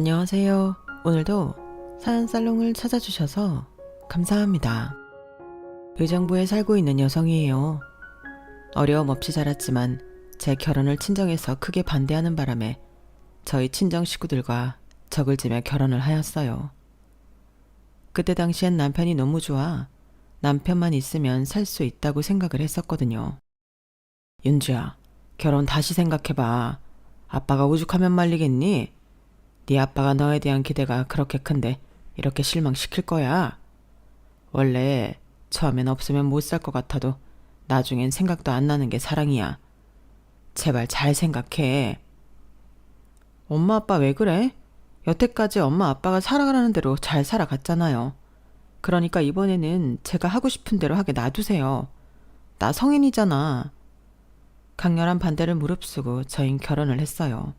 안녕하세요. 오늘도 사연살롱을 찾아주셔서 감사합니다. 의정부에 살고 있는 여성이에요. 어려움 없이 자랐지만 제 결혼을 친정에서 크게 반대하는 바람에 저희 친정 식구들과 적을 지며 결혼을 하였어요. 그때 당시엔 남편이 너무 좋아 남편만 있으면 살 수 있다고 생각을 했었거든요. 윤주야, 결혼 다시 생각해봐. 아빠가 오죽하면 말리겠니? 네 아빠가 너에 대한 기대가 그렇게 큰데 이렇게 실망시킬 거야. 원래 처음엔 없으면 못 살 것 같아도 나중엔 생각도 안 나는 게 사랑이야. 제발 잘 생각해. 엄마 아빠 왜 그래? 여태까지 엄마 아빠가 살아가라는 대로 잘 살아갔잖아요. 그러니까 이번에는 제가 하고 싶은 대로 하게 놔두세요. 나 성인이잖아. 강렬한 반대를 무릅쓰고 저흰 결혼을 했어요.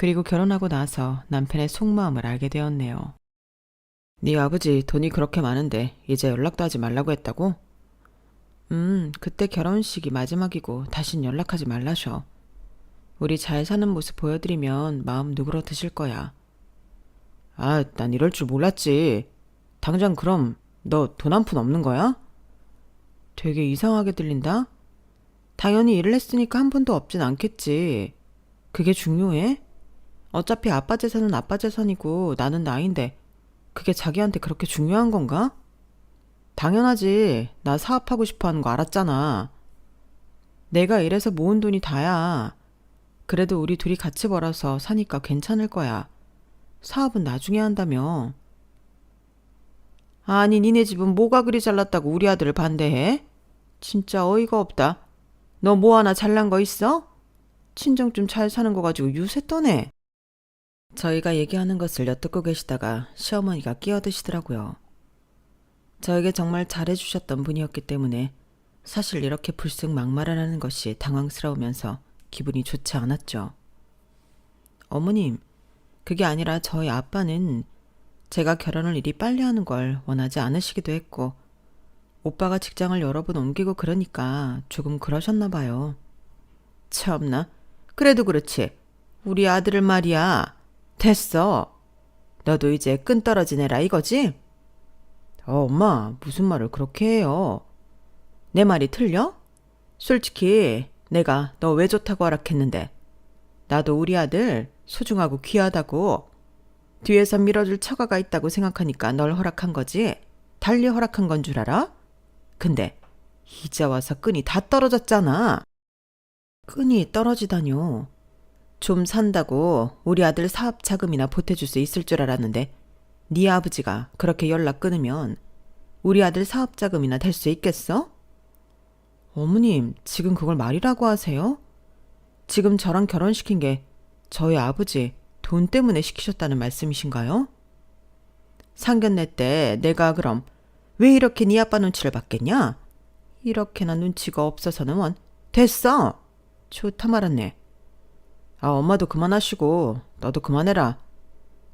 그리고 결혼하고 나서 남편의 속마음을 알게 되었네요. 네 아버지 돈이 그렇게 많은데 이제 연락도 하지 말라고 했다고? 그때 결혼식이 마지막이고 다신 연락하지 말라셔. 우리 잘 사는 모습 보여드리면 마음 누그러드실 거야. 아, 난 이럴 줄 몰랐지. 당장 그럼 너 돈 한 푼 없는 거야? 되게 이상하게 들린다? 당연히 일을 했으니까 한 푼도 없진 않겠지. 그게 중요해? 어차피 아빠 재산은 아빠 재산이고 나는 나인데 그게 자기한테 그렇게 중요한 건가? 당연하지. 나 사업하고 싶어 하는 거 알았잖아. 내가 일해서 모은 돈이 다야. 그래도 우리 둘이 같이 벌어서 사니까 괜찮을 거야. 사업은 나중에 한다며. 아니, 니네 집은 뭐가 그리 잘났다고 우리 아들을 반대해? 진짜 어이가 없다. 너 뭐 하나 잘난 거 있어? 친정 좀 잘 사는 거 가지고 유세 떠네. 저희가 얘기하는 것을 엿듣고 계시다가 시어머니가 끼어드시더라고요. 저에게 정말 잘해주셨던 분이었기 때문에 사실 이렇게 불쑥 막말을 하는 것이 당황스러우면서 기분이 좋지 않았죠. 어머님, 그게 아니라 저희 아빠는 제가 결혼을 이리 빨리 하는 걸 원하지 않으시기도 했고 오빠가 직장을 여러 번 옮기고 그러니까 조금 그러셨나 봐요. 참나, 그래도 그렇지. 우리 아들을 말이야. 됐어. 너도 이제 끈 떨어진 애라 이거지? 엄마, 무슨 말을 그렇게 해요? 내 말이 틀려? 솔직히 내가 너 왜 좋다고 허락했는데 나도 우리 아들 소중하고 귀하다고 뒤에서 밀어줄 처가가 있다고 생각하니까 널 허락한 거지? 달리 허락한 건 줄 알아? 근데 이제 와서 끈이 다 떨어졌잖아. 끈이 떨어지다뇨. 좀 산다고 우리 아들 사업 자금이나 보태줄 수 있을 줄 알았는데 네 아버지가 그렇게 연락 끊으면 우리 아들 사업 자금이나 될 수 있겠어? 어머님, 지금 그걸 말이라고 하세요? 지금 저랑 결혼시킨 게 저희 아버지 돈 때문에 시키셨다는 말씀이신가요? 상견례 때 내가 그럼 왜 이렇게 네 아빠 눈치를 받겠냐? 이렇게나 눈치가 없어서는 원. 됐어! 좋다 말았네. 아, 엄마도 그만하시고 너도 그만해라.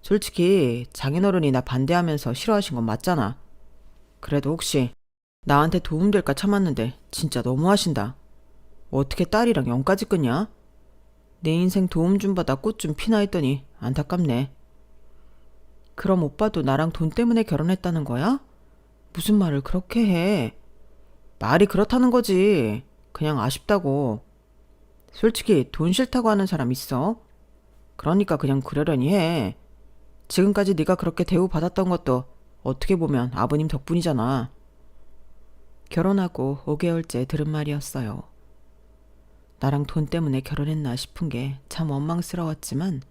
솔직히 장인어른이 나 반대하면서 싫어하신 건 맞잖아. 그래도 혹시 나한테 도움될까 참았는데 진짜 너무하신다. 어떻게 딸이랑 영까지 끊냐? 내 인생 도움 좀 받아 꽃 좀 피나 했더니 안타깝네. 그럼 오빠도 나랑 돈 때문에 결혼했다는 거야? 무슨 말을 그렇게 해? 말이 그렇다는 거지. 그냥 아쉽다고. 솔직히 돈 싫다고 하는 사람 있어? 그러니까 그냥 그러려니 해. 지금까지 네가 그렇게 대우받았던 것도 어떻게 보면 아버님 덕분이잖아. 결혼하고 5개월째 들은 말이었어요. 나랑 돈 때문에 결혼했나 싶은 게 참 원망스러웠지만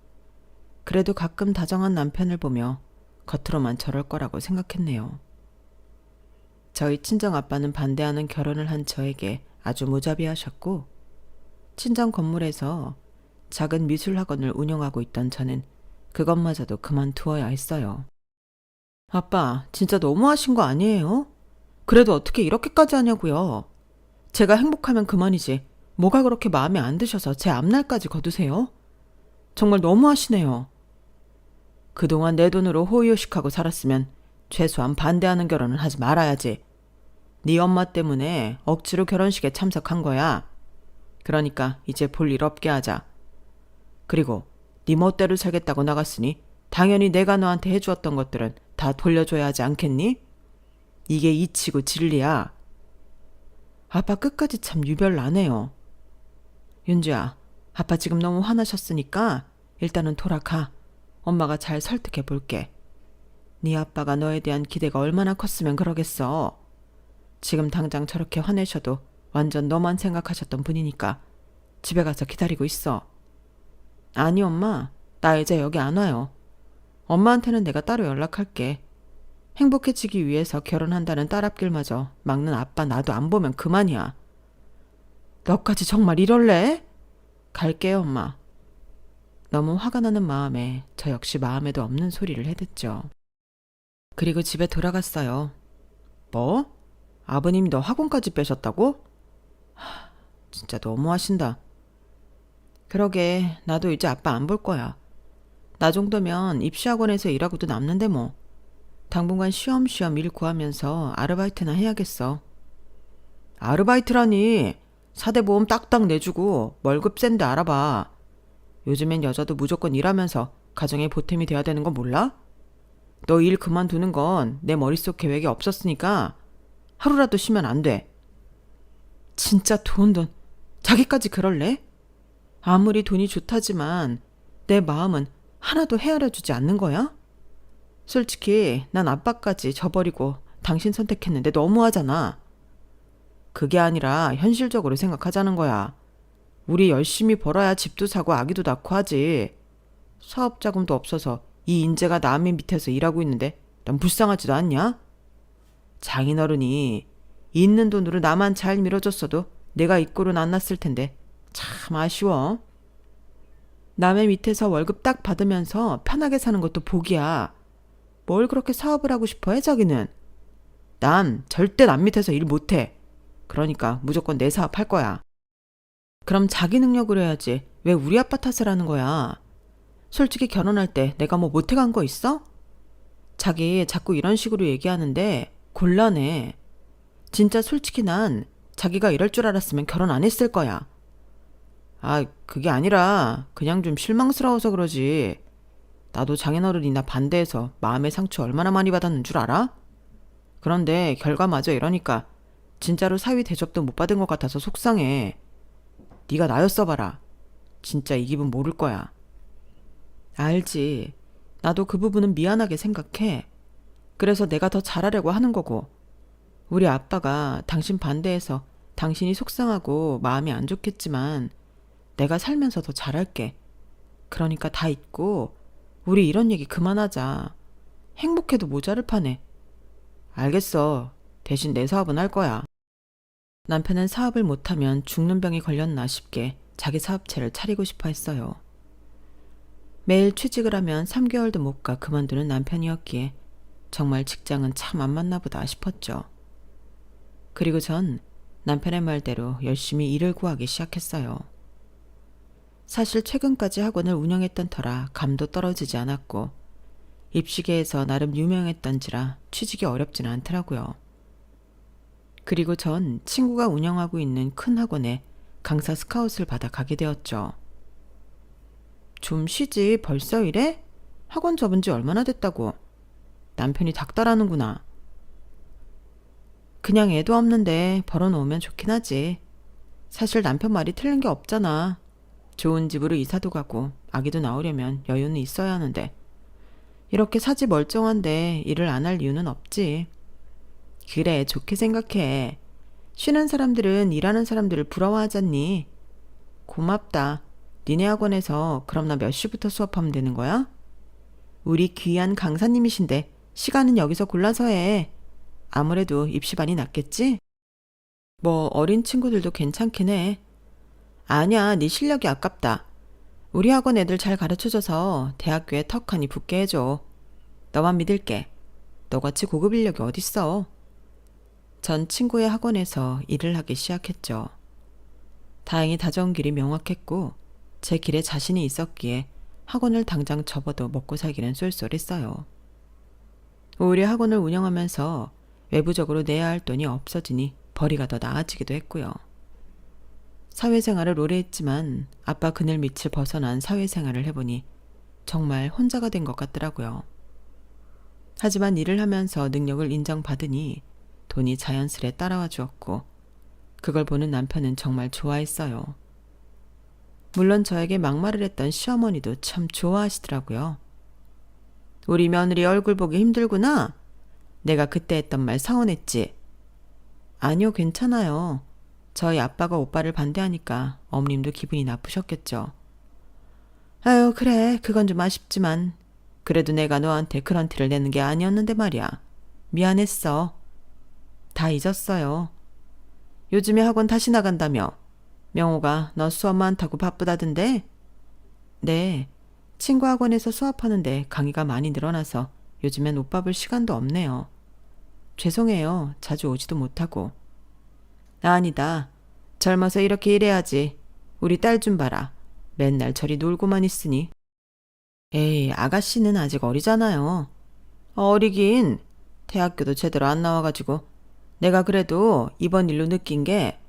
그래도 가끔 다정한 남편을 보며 겉으로만 저럴 거라고 생각했네요. 저희 친정아빠는 반대하는 결혼을 한 저에게 아주 무자비하셨고 친정 건물에서 작은 미술학원을 운영하고 있던 저는 그것마저도 그만두어야 했어요. 아빠, 진짜 너무하신 거 아니에요? 그래도 어떻게 이렇게까지 하냐고요. 제가 행복하면 그만이지 뭐가 그렇게 마음에 안 드셔서 제 앞날까지 거두세요? 정말 너무하시네요. 그동안 내 돈으로 호의호식하고 살았으면 최소한 반대하는 결혼은 하지 말아야지. 네 엄마 때문에 억지로 결혼식에 참석한 거야. 그러니까 이제 볼 일 없게 하자. 그리고 네 멋대로 살겠다고 나갔으니 당연히 내가 너한테 해주었던 것들은 다 돌려줘야 하지 않겠니? 이게 이치고 진리야. 아빠 끝까지 참 유별나네요. 윤주야, 아빠 지금 너무 화나셨으니까 일단은 돌아가. 엄마가 잘 설득해 볼게. 네 아빠가 너에 대한 기대가 얼마나 컸으면 그러겠어. 지금 당장 저렇게 화내셔도 완전 너만 생각하셨던 분이니까 집에 가서 기다리고 있어. 아니 엄마, 나 이제 여기 안 와요. 엄마한테는 내가 따로 연락할게. 행복해지기 위해서 결혼한다는 딸 앞길마저 막는 아빠 나도 안 보면 그만이야. 너까지 정말 이럴래? 갈게요 엄마. 너무 화가 나는 마음에 저 역시 마음에도 없는 소리를 해댔죠. 그리고 집에 돌아갔어요. 뭐? 아버님이 너 학원까지 빼셨다고? 진짜 너무하신다. 그러게 나도 이제 아빠 안 볼 거야. 나 정도면 입시학원에서 일하고도 남는데 뭐. 당분간 쉬엄쉬엄 일 구하면서 아르바이트나 해야겠어. 아르바이트라니. 사대보험 딱딱 내주고 월급 센데 알아봐. 요즘엔 여자도 무조건 일하면서 가정의 보탬이 돼야 되는 거 몰라? 너 일 그만두는 건 내 머릿속 계획에 없었으니까 하루라도 쉬면 안 돼. 진짜 돈. 자기까지 그럴래? 아무리 돈이 좋다지만 내 마음은 하나도 헤아려주지 않는 거야? 솔직히 난 아빠까지 저버리고 당신 선택했는데 너무하잖아. 그게 아니라 현실적으로 생각하자는 거야. 우리 열심히 벌어야 집도 사고 아기도 낳고 하지. 사업 자금도 없어서 이 인재가 남의 밑에서 일하고 있는데 난 불쌍하지도 않냐? 장인어른이 있는 돈으로 나만 잘 밀어줬어도 내가 이 꼴은 안 났을 텐데 참 아쉬워. 남의 밑에서 월급 딱 받으면서 편하게 사는 것도 복이야. 뭘 그렇게 사업을 하고 싶어 해 자기는. 난 절대 남 밑에서 일 못해. 그러니까 무조건 내 사업 할 거야. 그럼 자기 능력으로 해야지. 왜 우리 아빠 탓을 하는 거야? 솔직히 결혼할 때 내가 뭐 못해간 거 있어? 자기 자꾸 이런 식으로 얘기하는데 곤란해. 진짜 솔직히 난 자기가 이럴 줄 알았으면 결혼 안 했을 거야. 아, 그게 아니라 그냥 좀 실망스러워서 그러지. 나도 장인어른이나 반대해서 마음의 상처 얼마나 많이 받았는 줄 알아? 그런데 결과마저 이러니까 진짜로 사위 대접도 못 받은 것 같아서 속상해. 네가 나였어 봐라. 진짜 이 기분 모를 거야. 알지. 나도 그 부분은 미안하게 생각해. 그래서 내가 더 잘하려고 하는 거고. 우리 아빠가 당신 반대해서 당신이 속상하고 마음이 안 좋겠지만 내가 살면서 더 잘할게. 그러니까 다 잊고 우리 이런 얘기 그만하자. 행복해도 모자를 파네. 알겠어. 대신 내 사업은 할 거야. 남편은 사업을 못하면 죽는 병이 걸렸나 싶게 자기 사업체를 차리고 싶어 했어요. 매일 취직을 하면 3개월도 못 가 그만두는 남편이었기에 정말 직장은 참 안 맞나 보다 싶었죠. 그리고 전 남편의 말대로 열심히 일을 구하기 시작했어요. 사실 최근까지 학원을 운영했던 터라 감도 떨어지지 않았고 입시계에서 나름 유명했던지라 취직이 어렵지는 않더라고요. 그리고 전 친구가 운영하고 있는 큰 학원에 강사 스카웃을 받아 가게 되었죠. 좀 쉬지 벌써 이래? 학원 접은 지 얼마나 됐다고. 남편이 닥달하는구나. 그냥 애도 없는데 벌어놓으면 좋긴 하지. 사실 남편 말이 틀린 게 없잖아. 좋은 집으로 이사도 가고 아기도 낳으려면 여유는 있어야 하는데 이렇게 사지 멀쩡한데 일을 안 할 이유는 없지. 그래, 좋게 생각해. 쉬는 사람들은 일하는 사람들을 부러워하잖니. 고맙다. 니네 학원에서 그럼 나 몇 시부터 수업하면 되는 거야? 우리 귀한 강사님이신데 시간은 여기서 골라서 해. 아무래도 입시반이 낫겠지? 뭐 어린 친구들도 괜찮긴 해. 아니야, 네 실력이 아깝다. 우리 학원 애들 잘 가르쳐줘서 대학교에 턱하니 붙게 해줘. 너만 믿을게. 너같이 고급 인력이 어딨어. 전 친구의 학원에서 일을 하기 시작했죠. 다행히 다져온 길이 명확했고 제 길에 자신이 있었기에 학원을 당장 접어도 먹고 살기는 쏠쏠했어요. 오히려 학원을 운영하면서 외부적으로 내야 할 돈이 없어지니 벌이가 더 나아지기도 했고요. 사회생활을 오래 했지만 아빠 그늘 밑을 벗어난 사회생활을 해보니 정말 혼자가 된 것 같더라고요. 하지만 일을 하면서 능력을 인정받으니 돈이 자연스레 따라와 주었고 그걸 보는 남편은 정말 좋아했어요. 물론 저에게 막말을 했던 시어머니도 참 좋아하시더라고요. 우리 며느리 얼굴 보기 힘들구나. 내가 그때 했던 말 서운했지. 아니요, 괜찮아요. 저희 아빠가 오빠를 반대하니까 어머님도 기분이 나쁘셨겠죠. 아유, 그래. 그건 좀 아쉽지만 그래도 내가 너한테 그런 티를 내는 게 아니었는데 말이야. 미안했어. 다 잊었어요. 요즘에 학원 다시 나간다며. 명호가 너 수업 많다고 바쁘다던데? 네. 친구 학원에서 수업하는데 강의가 많이 늘어나서 요즘엔 옷 봐볼 시간도 없네요. 죄송해요. 자주 오지도 못하고. 아니다. 젊어서 이렇게 일해야지. 우리 딸 좀 봐라. 맨날 저리 놀고만 있으니. 에이, 아가씨는 아직 어리잖아요. 어리긴. 대학교도 제대로 안 나와가지고. 내가 그래도 이번 일로 느낀 게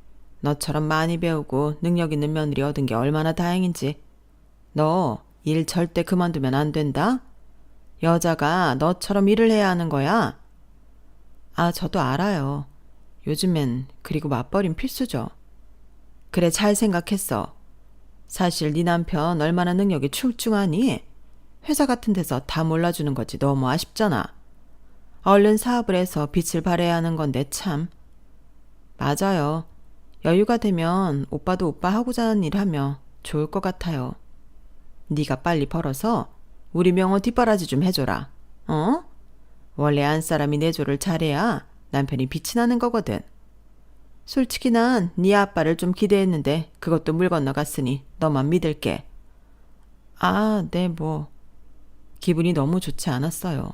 너처럼 많이 배우고 능력 있는 며느리 얻은 게 얼마나 다행인지. 너 일 절대 그만두면 안 된다. 여자가 너처럼 일을 해야 하는 거야. 아, 저도 알아요. 요즘엔 그리고 맞벌이는 필수죠. 그래, 잘 생각했어. 사실 네 남편 얼마나 능력이 출중하니? 회사 같은 데서 다 몰라주는 거지 너무 아쉽잖아. 얼른 사업을 해서 빛을 발해야 하는 건데 참. 맞아요. 여유가 되면 오빠도 오빠 하고자 하는 일 하며 좋을 것 같아요. 네가 빨리 벌어서 우리 명호 뒷바라지 좀 해줘라. 어? 원래 안 사람이 내조를 잘해야 남편이 빛이 나는 거거든. 솔직히 난 네 아빠를 좀 기대했는데 그것도 물 건너갔으니 너만 믿을게. 아, 네 뭐. 기분이 너무 좋지 않았어요.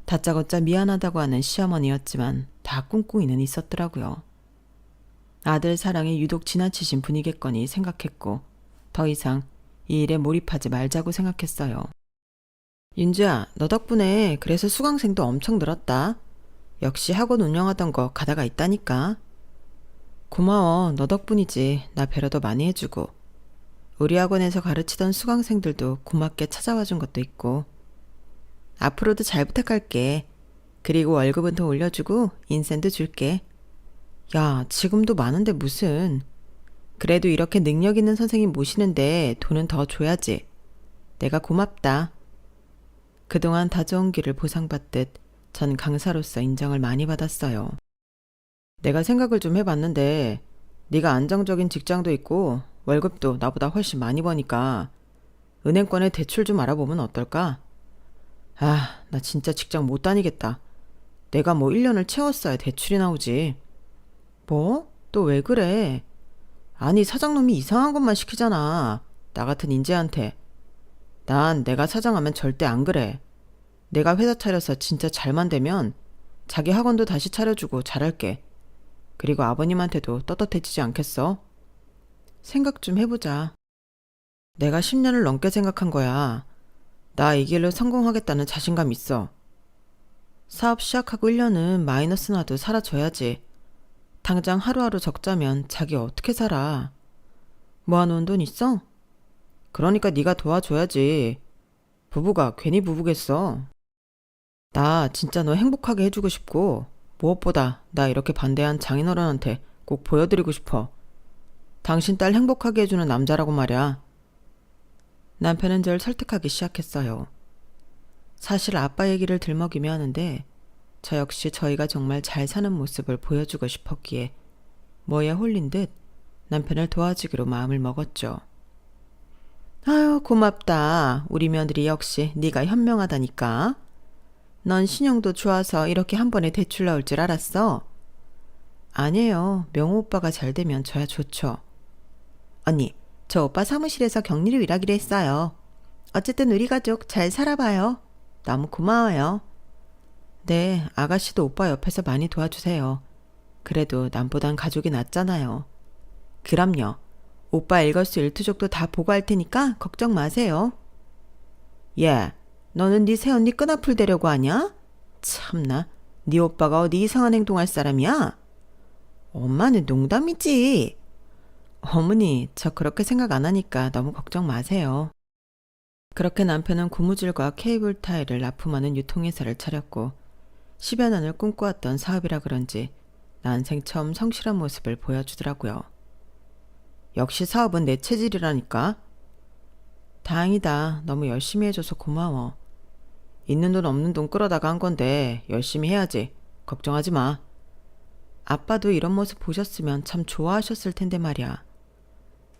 다짜고짜 미안하다고 하는 시어머니였지만 다 꿍꿍이는 있었더라고요. 아들 사랑이 유독 지나치신 분이겠거니 생각했고 더 이상 이 일에 몰입하지 말자고 생각했어요. 윤주야, 너 덕분에 그래서 수강생도 엄청 늘었다. 역시 학원 운영하던 거 가다가 있다니까. 고마워. 너 덕분이지. 나 배려도 많이 해주고. 우리 학원에서 가르치던 수강생들도 고맙게 찾아와 준 것도 있고. 앞으로도 잘 부탁할게. 그리고 월급은 더 올려주고 인센도 줄게. 야, 지금도 많은데 무슨. 그래도 이렇게 능력 있는 선생님 모시는데 돈은 더 줘야지. 내가 고맙다. 그동안 다져온 길을 보상받듯 전 강사로서 인정을 많이 받았어요. 내가 생각을 좀 해봤는데 네가 안정적인 직장도 있고 월급도 나보다 훨씬 많이 버니까 은행권에 대출 좀 알아보면 어떨까? 아, 나 진짜 직장 못 다니겠다. 내가 뭐 1년을 채웠어야 대출이 나오지. 뭐? 또 왜 그래? 아니, 사장놈이 이상한 것만 시키잖아. 나 같은 인재한테. 난 내가 사장하면 절대 안 그래. 내가 회사 차려서 진짜 잘만 되면 자기 학원도 다시 차려주고 잘할게. 그리고 아버님한테도 떳떳해지지 않겠어? 생각 좀 해보자. 내가 10년을 넘게 생각한 거야. 나 이 길로 성공하겠다는 자신감 있어. 사업 시작하고 1년은 마이너스 나도 살아줘야지. 당장 하루하루 적자면 자기 어떻게 살아? 모아놓은 돈 있어? 그러니까 네가 도와줘야지. 부부가 괜히 부부겠어. 나 진짜 너 행복하게 해주고 싶고 무엇보다 나 이렇게 반대한 장인어른한테 꼭 보여드리고 싶어. 당신 딸 행복하게 해주는 남자라고 말이야. 남편은 절 설득하기 시작했어요. 사실 아빠 얘기를 들먹이며 하는데 저 역시 저희가 정말 잘 사는 모습을 보여주고 싶었기에 뭐에 홀린 듯 남편을 도와주기로 마음을 먹었죠. 아유, 고맙다. 우리 며느리 역시 네가 현명하다니까. 넌 신용도 좋아서 이렇게 한 번에 대출 나올 줄 알았어? 아니에요. 명호 오빠가 잘 되면 저야 좋죠. 언니, 저 오빠 사무실에서 격리로 일하기로 했어요. 어쨌든 우리 가족 잘 살아봐요. 너무 고마워요. 네, 아가씨도 오빠 옆에서 많이 도와주세요. 그래도 남보단 가족이 낫잖아요. 그럼요. 오빠 일거수일투족도 다 보고할 테니까 걱정 마세요. 예, 너는 네 새언니 끈앞을 대려고 하냐? 참나, 네 오빠가 어디 이상한 행동할 사람이야? 엄마는 농담이지. 어머니, 저 그렇게 생각 안 하니까 너무 걱정 마세요. 그렇게 남편은 고무줄과 케이블 타일을 납품하는 유통회사를 차렸고 10여 년을 꿈꿔왔던 사업이라 그런지 난생 처음 성실한 모습을 보여주더라고요. 역시 사업은 내 체질이라니까. 다행이다. 너무 열심히 해줘서 고마워. 있는 돈 없는 돈 끌어다가 한 건데 열심히 해야지. 걱정하지 마. 아빠도 이런 모습 보셨으면 참 좋아하셨을 텐데 말이야.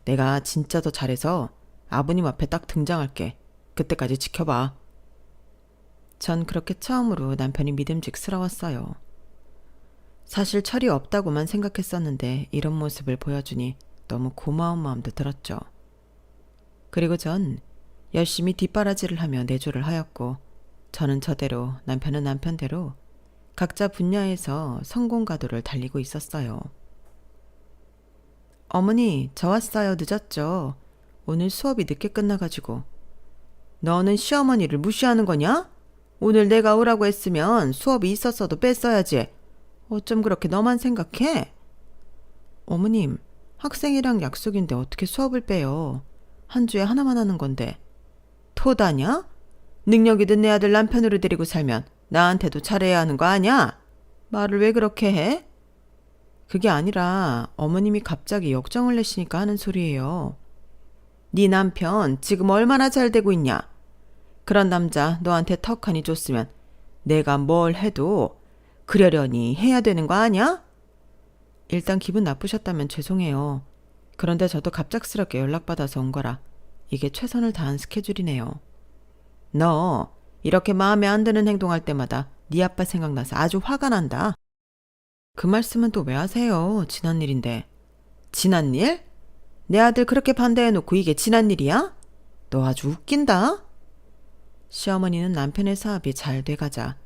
내가 진짜 더 잘해서 아버님 앞에 딱 등장할게. 그때까지 지켜봐. 전 그렇게 처음으로 남편이 믿음직스러웠어요. 사실 철이 없다고만 생각했었는데 이런 모습을 보여주니 너무 고마운 마음도 들었죠. 그리고 전 열심히 뒷바라지를 하며 내조를 하였고 저는 저대로 남편은 남편대로 각자 분야에서 성공 가도를 달리고 있었어요. 어머니, 저 왔어요. 늦었죠. 오늘 수업이 늦게 끝나가지고. 너는 시어머니를 무시하는 거냐? 오늘 내가 오라고 했으면 수업이 있었어도 뺐어야지. 어쩜 그렇게 너만 생각해? 어머님, 학생이랑 약속인데 어떻게 수업을 빼요? 한 주에 하나만 하는 건데. 토다냐? 능력 있는 내 아들 남편으로 데리고 살면 나한테도 잘해야 하는 거 아냐? 말을 왜 그렇게 해? 그게 아니라 어머님이 갑자기 역정을 내시니까 하는 소리예요. 네 남편 지금 얼마나 잘 되고 있냐? 그런 남자 너한테 턱하니 줬으면 내가 뭘 해도 그러려니 해야 되는 거 아냐? 일단 기분 나쁘셨다면 죄송해요. 그런데 저도 갑작스럽게 연락받아서 온 거라 이게 최선을 다한 스케줄이네요. 너 이렇게 마음에 안 드는 행동할 때마다 네 아빠 생각나서 아주 화가 난다. 그 말씀은 또 왜 하세요? 지난 일인데. 지난 일? 내 아들 그렇게 반대해놓고 이게 지난 일이야? 너 아주 웃긴다. 시어머니는 남편의 사업이 잘 돼가자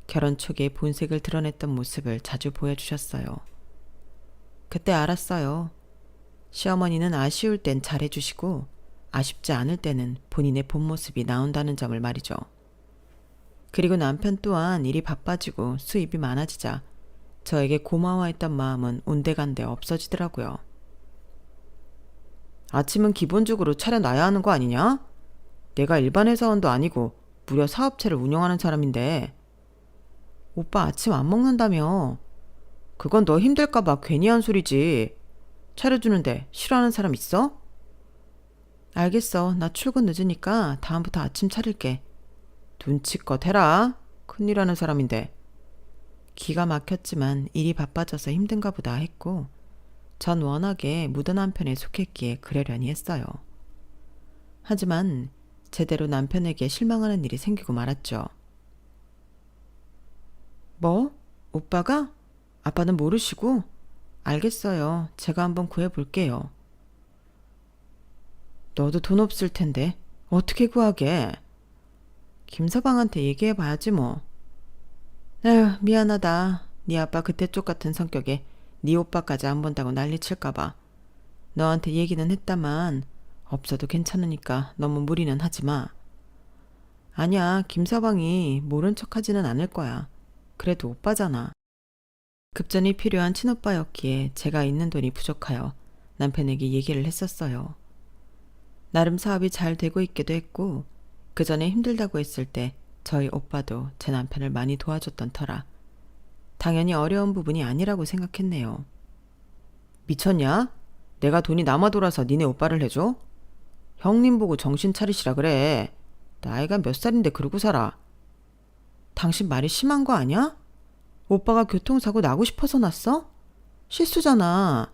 결혼 초기에 본색을 드러냈던 모습을 자주 보여주셨어요. 그때 알았어요. 시어머니는 아쉬울 땐 잘해주시고 아쉽지 않을 때는 본인의 본 모습이 나온다는 점을 말이죠. 그리고 남편 또한 일이 바빠지고 수입이 많아지자 저에게 고마워했던 마음은 온데간데 없어지더라고요. 아침은 기본적으로 차려놔야 하는 거 아니냐? 내가 일반 회사원도 아니고 무려 사업체를 운영하는 사람인데. 오빠 아침 안 먹는다며. 그건 너 힘들까봐 괜히 한 소리지. 차려주는데 싫어하는 사람 있어? 알겠어. 나 출근 늦으니까 다음부터 아침 차릴게. 눈치껏 해라. 큰일 하는 사람인데. 기가 막혔지만 일이 바빠져서 힘든가 보다 했고 전 워낙에 무던한 편에 속했기에 그러려니 했어요. 하지만 제대로 남편에게 실망하는 일이 생기고 말았죠. 뭐? 오빠가? 아빠는 모르시고? 알겠어요. 제가 한번 구해볼게요. 너도 돈 없을 텐데 어떻게 구하게? 김서방한테 얘기해봐야지 뭐. 에휴, 미안하다. 네 아빠 그때 쪽 같은 성격에 네 오빠까지 안 본다고 난리칠까봐. 너한테 얘기는 했다만 없어도 괜찮으니까 너무 무리는 하지 마. 아니야, 김서방이 모른 척하지는 않을 거야. 그래도 오빠잖아. 급전이 필요한 친오빠였기에 제가 있는 돈이 부족하여 남편에게 얘기를 했었어요. 나름 사업이 잘 되고 있기도 했고 그 전에 힘들다고 했을 때 저희 오빠도 제 남편을 많이 도와줬던 터라 당연히 어려운 부분이 아니라고 생각했네요. 미쳤냐? 내가 돈이 남아 돌아서 니네 오빠를 해줘? 형님 보고 정신 차리시라 그래. 나이가 몇 살인데 그러고 살아. 당신 말이 심한 거 아니야? 오빠가 교통사고 나고 싶어서 났어? 실수잖아.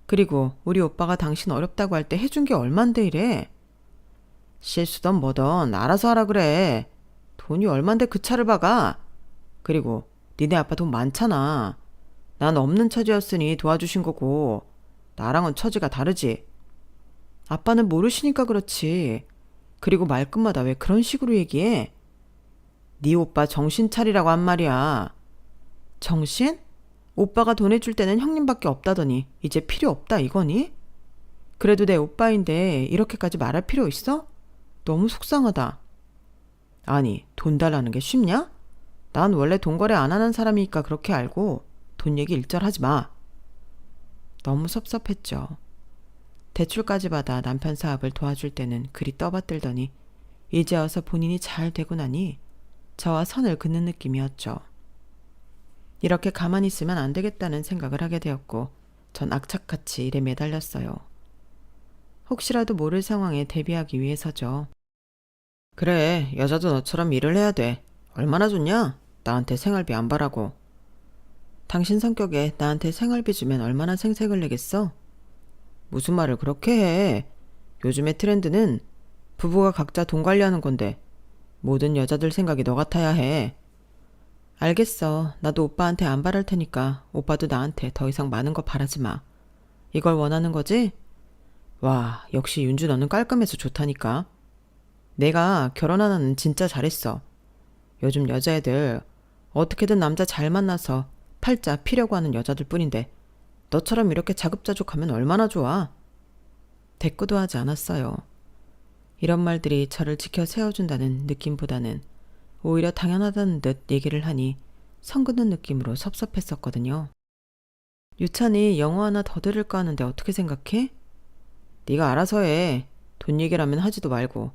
그리고 우리 오빠가 당신 어렵다고 할 때 해준 게 얼만데 이래. 실수든 뭐든 알아서 하라 그래. 돈이 얼만데 그 차를 박아. 그리고 니네 아빠 돈 많잖아. 난 없는 처지였으니 도와주신 거고 나랑은 처지가 다르지. 아빠는 모르시니까 그렇지. 그리고 말끝마다 왜 그런 식으로 얘기해? 네 오빠 정신 차리라고 한 말이야. 정신? 오빠가 돈 해줄 때는 형님밖에 없다더니 이제 필요 없다 이거니? 그래도 내 오빠인데 이렇게까지 말할 필요 있어? 너무 속상하다. 아니, 돈 달라는 게 쉽냐? 난 원래 돈 거래 안 하는 사람이니까 그렇게 알고 돈 얘기 일절하지 마. 너무 섭섭했죠. 대출까지 받아 남편 사업을 도와줄 때는 그리 떠받들더니 이제 와서 본인이 잘 되고 나니 저와 선을 긋는 느낌이었죠. 이렇게 가만히 있으면 안 되겠다는 생각을 하게 되었고 전 악착같이 일에 매달렸어요. 혹시라도 모를 상황에 대비하기 위해서죠. 그래, 여자도 너처럼 일을 해야 돼. 얼마나 좋냐? 나한테 생활비 안 바라고. 당신 성격에 나한테 생활비 주면 얼마나 생색을 내겠어? 무슨 말을 그렇게 해? 요즘의 트렌드는 부부가 각자 돈 관리하는 건데 모든 여자들 생각이 너 같아야 해. 알겠어. 나도 오빠한테 안 바랄 테니까 오빠도 나한테 더 이상 많은 거 바라지 마. 이걸 원하는 거지? 와, 역시 윤주 너는 깔끔해서 좋다니까. 내가 결혼 하나는 진짜 잘했어. 요즘 여자애들 어떻게든 남자 잘 만나서 팔자 피려고 하는 여자들 뿐인데 너처럼 이렇게 자급자족하면 얼마나 좋아. 대꾸도 하지 않았어요. 이런 말들이 저를 지켜 세워준다는 느낌보다는 오히려 당연하다는 듯 얘기를 하니 성 긋는 느낌으로 섭섭했었거든요. 유찬이 영어 하나 더 들을까 하는데 어떻게 생각해? 네가 알아서 해. 돈 얘기라면 하지도 말고.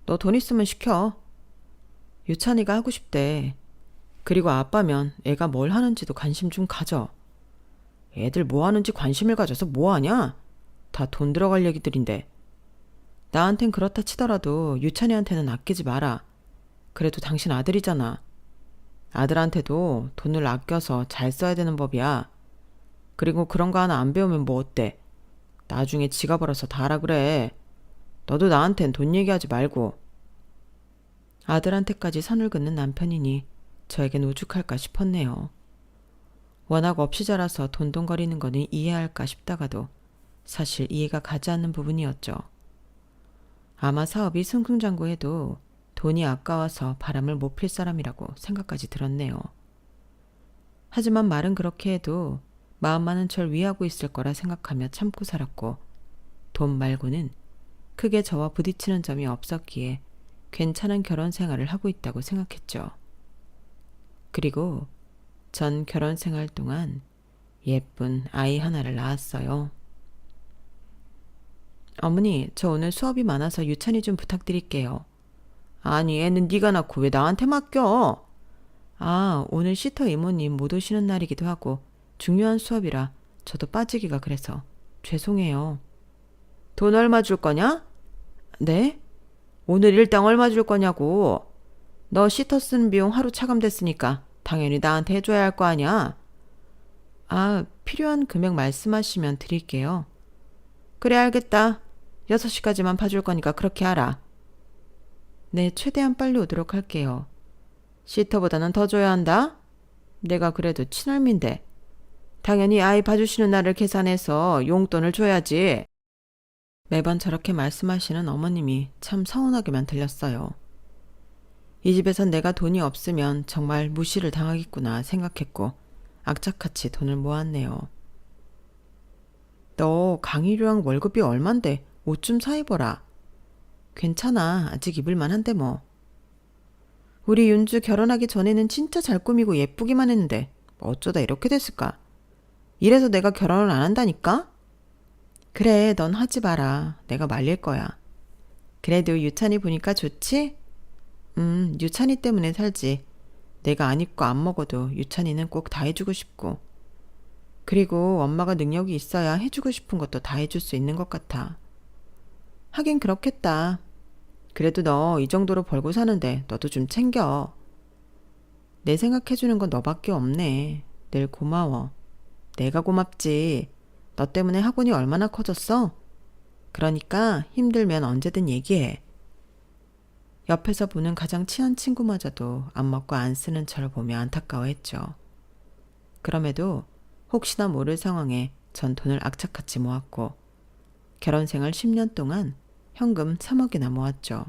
너 돈 있으면 시켜. 유찬이가 하고 싶대. 그리고 아빠면 애가 뭘 하는지도 관심 좀 가져. 애들 뭐 하는지 관심을 가져서 뭐 하냐? 다 돈 들어갈 얘기들인데. 나한텐 그렇다 치더라도 유찬이한테는 아끼지 마라. 그래도 당신 아들이잖아. 아들한테도 돈을 아껴서 잘 써야 되는 법이야. 그리고 그런 거 하나 안 배우면 뭐 어때? 나중에 지가 벌어서 다 하라 그래. 너도 나한텐 돈 얘기하지 말고. 아들한테까지 선을 긋는 남편이니 저에겐 오죽할까 싶었네요. 워낙 없이 자라서 돈돈거리는 거는 이해할까 싶다가도 사실 이해가 가지 않는 부분이었죠. 아마 사업이 승승장구해도 돈이 아까워서 바람을 못 필 사람이라고 생각까지 들었네요. 하지만 말은 그렇게 해도 마음만은 절 위하고 있을 거라 생각하며 참고 살았고 돈 말고는 크게 저와 부딪히는 점이 없었기에 괜찮은 결혼 생활을 하고 있다고 생각했죠. 그리고 전 결혼 생활 동안 예쁜 아이 하나를 낳았어요. 어머니, 저 오늘 수업이 많아서 유찬이 좀 부탁드릴게요. 아니, 애는 네가 낳고 왜 나한테 맡겨? 아, 오늘 시터 이모님 못 오시는 날이기도 하고 중요한 수업이라 저도 빠지기가 그래서 죄송해요. 돈 얼마 줄 거냐? 네? 오늘 일당 얼마 줄 거냐고. 너 시터 쓰는 비용 하루 차감됐으니까 당연히 나한테 해줘야 할 거 아니야. 아, 필요한 금액 말씀하시면 드릴게요. 그래, 알겠다. 6시까지만 봐줄 거니까 그렇게 하라. 네, 최대한 빨리 오도록 할게요. 시터보다는 더 줘야 한다? 내가 그래도 친할미인데. 당연히 아이 봐주시는 날을 계산해서 용돈을 줘야지. 매번 저렇게 말씀하시는 어머님이 참 서운하게만 들렸어요. 이 집에선 내가 돈이 없으면 정말 무시를 당하겠구나 생각했고 악착같이 돈을 모았네요. 너 강의료랑 월급이 얼만데 옷 좀 사 입어라. 괜찮아. 아직 입을만 한데 뭐. 우리 윤주 결혼하기 전에는 진짜 잘 꾸미고 예쁘기만 했는데 어쩌다 이렇게 됐을까? 이래서 내가 결혼을 안 한다니까? 그래, 넌 하지 마라. 내가 말릴 거야. 그래도 유찬이 보니까 좋지? 유찬이 때문에 살지. 내가 안 입고 안 먹어도 유찬이는 꼭 다 해주고 싶고. 그리고 엄마가 능력이 있어야 해주고 싶은 것도 다 해줄 수 있는 것 같아. 하긴 그렇겠다. 그래도 너 이 정도로 벌고 사는데 너도 좀 챙겨. 내 생각해주는 건 너밖에 없네. 늘 고마워. 내가 고맙지. 너 때문에 학원이 얼마나 커졌어? 그러니까 힘들면 언제든 얘기해. 옆에서 보는 가장 친한 친구마저도 안 먹고 안 쓰는 저를 보며 안타까워했죠. 그럼에도 혹시나 모를 상황에 전 돈을 악착같이 모았고 결혼 생활 10년 동안 현금 3억이나 모았죠.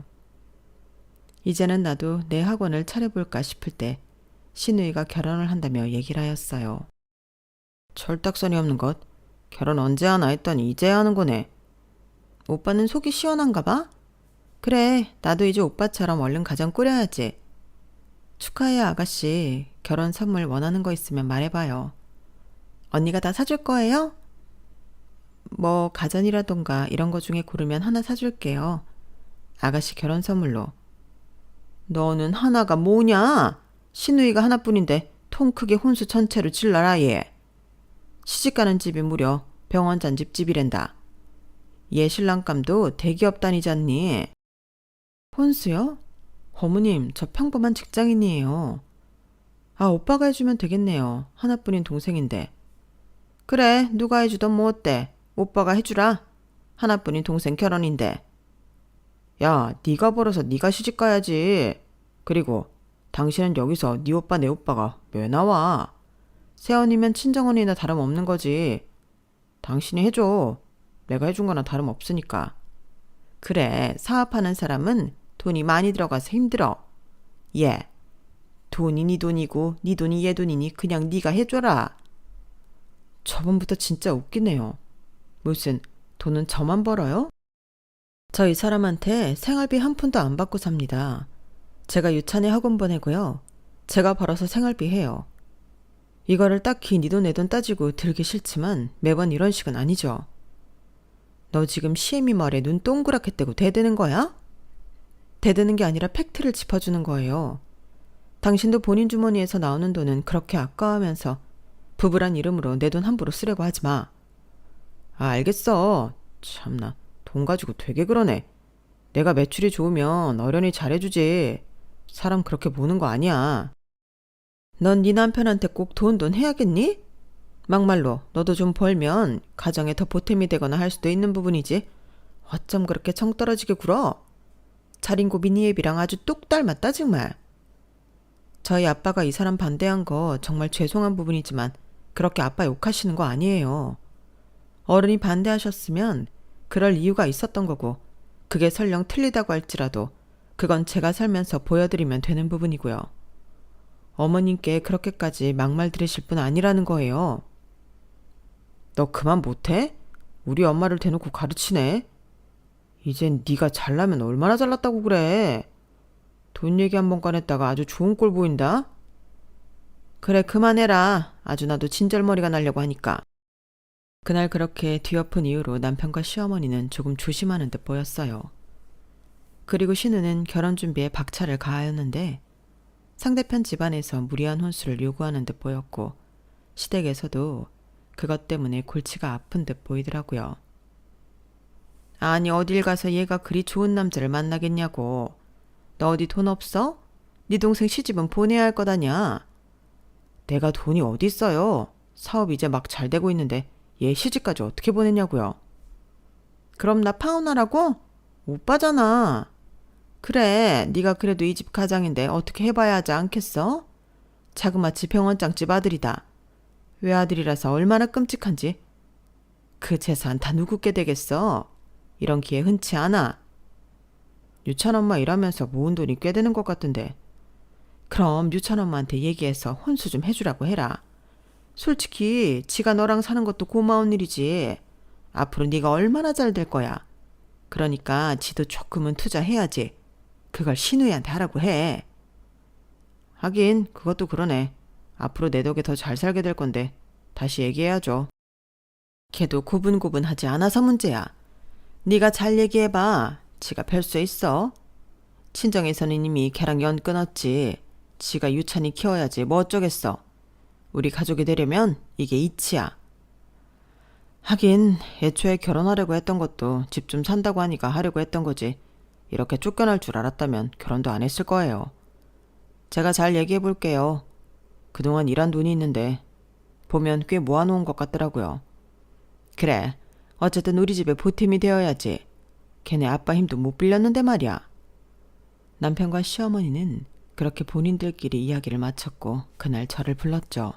이제는 나도 내 학원을 차려볼까 싶을 때 시누이가 결혼을 한다며 얘기를 하였어요. 철딱서니 없는 것. 결혼 언제 하나 했더니 이제야 하는 거네. 오빠는 속이 시원한가 봐? 그래, 나도 이제 오빠처럼 얼른 가정 꾸려야지. 축하해 아가씨. 결혼 선물 원하는 거 있으면 말해봐요. 언니가 다 사줄 거예요? 뭐 가전이라던가 이런 거 중에 고르면 하나 사줄게요. 아가씨 결혼 선물로 너는 하나가 뭐냐? 시누이가 하나뿐인데 통 크게 혼수 전체로 질러라 얘. 시집가는 집이 무려 병원 잔집집이랜다. 얘 신랑감도 대기업 다니잖니. 혼수요? 어머님, 저 평범한 직장인이에요. 아, 오빠가 해주면 되겠네요. 하나뿐인 동생인데. 그래, 누가 해주던 뭐 어때? 오빠가 해주라. 하나뿐인 동생 결혼인데. 야, 네가 벌어서 네가 시집가야지. 그리고 당신은 여기서 네 오빠 내 오빠가 왜 나와? 새언니면 친정언니나 다름없는 거지. 당신이 해줘. 내가 해준 거나 다름없으니까. 그래, 사업하는 사람은 돈이 많이 들어가서 힘들어. 얘, 돈이 네 돈이고 네 돈이 얘 돈이니 그냥 네가 해줘라. 저번부터 진짜 웃기네요. 무슨 돈은 저만 벌어요? 저 이 사람한테 생활비 한 푼도 안 받고 삽니다. 제가 유찬에 학원 보내고요. 제가 벌어서 생활비 해요. 이거를 딱히 네 돈 내 돈 따지고 들기 싫지만 매번 이런 식은 아니죠. 너 지금 시애미 말에 눈 동그랗게 뜨고 대드는 거야? 대드는 게 아니라 팩트를 짚어주는 거예요. 당신도 본인 주머니에서 나오는 돈은 그렇게 아까워하면서 부부란 이름으로 내 돈 함부로 쓰려고 하지 마. 아, 알겠어. 참나, 돈 가지고 되게 그러네. 내가 매출이 좋으면 어련히 잘해주지. 사람 그렇게 보는 거 아니야. 넌 네 남편한테 꼭 돈 해야겠니? 막말로 너도 좀 벌면 가정에 더 보탬이 되거나 할 수도 있는 부분이지. 어쩜 그렇게 정 떨어지게 굴어? 차린고 미니앱이랑 아주 똑 닮았다 정말. 저희 아빠가 이 사람 반대한 거 정말 죄송한 부분이지만 그렇게 아빠 욕하시는 거 아니에요. 어른이 반대하셨으면 그럴 이유가 있었던 거고 그게 설령 틀리다고 할지라도 그건 제가 살면서 보여드리면 되는 부분이고요. 어머님께 그렇게까지 막말 들으실 분 아니라는 거예요. 너 그만 못해? 우리 엄마를 대놓고 가르치네. 이젠 네가 잘나면 얼마나 잘났다고 그래. 돈 얘기 한 번 꺼냈다가 아주 좋은 꼴 보인다. 그래, 그만해라. 아주 나도 진절머리가 나려고 하니까. 그날 그렇게 뒤엎은 이유로 남편과 시어머니는 조금 조심하는 듯 보였어요. 그리고 신우는 결혼 준비에 박차를 가하였는데 상대편 집안에서 무리한 혼수를 요구하는 듯 보였고 시댁에서도 그것 때문에 골치가 아픈 듯 보이더라고요. 아니, 어딜 가서 얘가 그리 좋은 남자를 만나겠냐고. 너 어디 돈 없어? 네 동생 시집은 보내야 할 거다냐. 내가 돈이 어디 있어요. 사업 이제 막 잘 되고 있는데 얘 시집까지 어떻게 보냈냐고요. 그럼 나 파혼하라고? 오빠잖아. 그래, 네가 그래도 이 집 가장인데 어떻게 해봐야 하지 않겠어? 자그마치 병원장집 아들이다. 외아들이라서 얼마나 끔찍한지. 그 재산 다 누구께 되겠어? 이런 기회 흔치 않아. 유찬 엄마 일하면서 모은 돈이 꽤 되는 것 같은데. 그럼 유찬 엄마한테 얘기해서 혼수 좀 해주라고 해라. 솔직히 지가 너랑 사는 것도 고마운 일이지. 앞으로 네가 얼마나 잘 될 거야. 그러니까 지도 조금은 투자해야지. 그걸 신우이한테 하라고 해. 하긴 그것도 그러네. 앞으로 내 덕에 더 잘 살게 될 건데 다시 얘기해야죠. 걔도 고분고분하지 않아서 문제야. 네가 잘 얘기해봐. 지가 별 수 있어. 친정에서는 이미 걔랑 연 끊었지. 지가 유찬이 키워야지 뭐 어쩌겠어. 우리 가족이 되려면 이게 이치야. 하긴 애초에 결혼하려고 했던 것도 집 좀 산다고 하니까 하려고 했던 거지. 이렇게 쫓겨날 줄 알았다면 결혼도 안 했을 거예요. 제가 잘 얘기해 볼게요. 그동안 일한 돈이 있는데 보면 꽤 모아놓은 것 같더라고요. 그래, 어쨌든 우리 집에 보탬이 되어야지. 걔네 아빠 힘도 못 빌렸는데 말이야. 남편과 시어머니는 그렇게 본인들끼리 이야기를 마쳤고 그날 저를 불렀죠.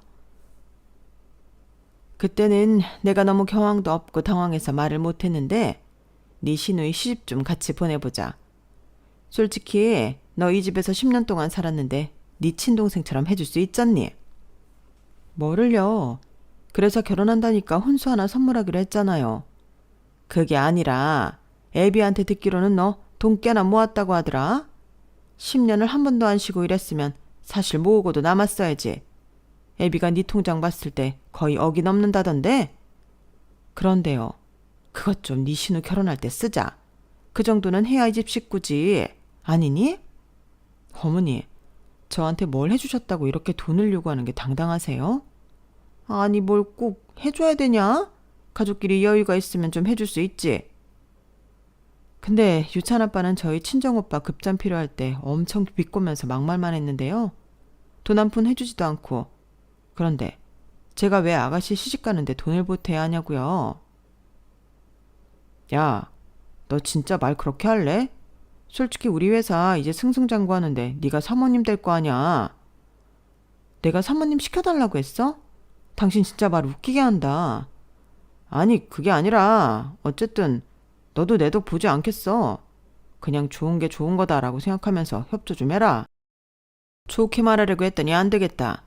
그때는 내가 너무 경황도 없고 당황해서 말을 못했는데 네 시누이 시집 좀 같이 보내보자. 솔직히 너 이 집에서 10년 동안 살았는데 네 친동생처럼 해줄 수 있잖니? 뭐를요? 그래서 결혼한다니까 혼수 하나 선물하기로 했잖아요. 그게 아니라 애비한테 듣기로는 너 돈 꽤나 모았다고 하더라. 10년을 한 번도 안 쉬고 일했으면 사실 모으고도 남았어야지. 애비가 네 통장 봤을 때 거의 억이 넘는다던데? 그런데요. 그것 좀 네 신우 결혼할 때 쓰자. 그 정도는 해야 이 집 식구지. 아니니? 어머니, 저한테 뭘 해주셨다고 이렇게 돈을 요구하는 게 당당하세요? 아니, 뭘 꼭 해줘야 되냐? 가족끼리 여유가 있으면 좀 해줄 수 있지. 근데 유찬 아빠는 저희 친정오빠 급전 필요할 때 엄청 비꼬면서 막말만 했는데요. 돈 한 푼 해주지도 않고. 그런데 제가 왜 아가씨 시집 가는데 돈을 보태야 하냐고요? 야, 너 진짜 말 그렇게 할래? 솔직히 우리 회사 이제 승승장구하는데 네가 사모님 될 거 아냐? 내가 사모님 시켜달라고 했어? 당신 진짜 말 웃기게 한다. 아니, 그게 아니라 어쨌든 너도 내 덕 보지 않겠어. 그냥 좋은 게 좋은 거다라고 생각하면서 협조 좀 해라. 좋게 말하려고 했더니 안 되겠다.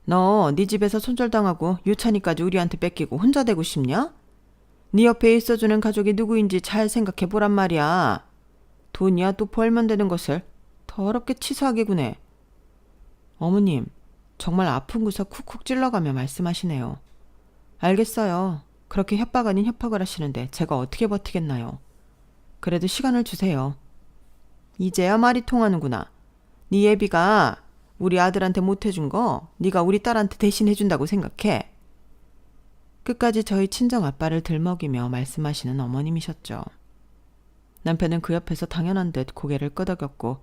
너 네 집에서 손절당하고 유찬이까지 우리한테 뺏기고 혼자 되고 싶냐? 네 옆에 있어주는 가족이 누구인지 잘 생각해 보란 말이야. 돈이야 또 벌면 되는 것을 더럽게 치사하게 구네. 어머님, 정말 아픈 구석 쿡쿡 찔러가며 말씀하시네요. 알겠어요. 그렇게 협박 아닌 협박을 하시는데 제가 어떻게 버티겠나요? 그래도 시간을 주세요. 이제야 말이 통하는구나. 네 예비가 우리 아들한테 못해준 거 네가 우리 딸한테 대신 해준다고 생각해. 끝까지 저희 친정 아빠를 들먹이며 말씀하시는 어머님이셨죠. 남편은 그 옆에서 당연한 듯 고개를 끄덕였고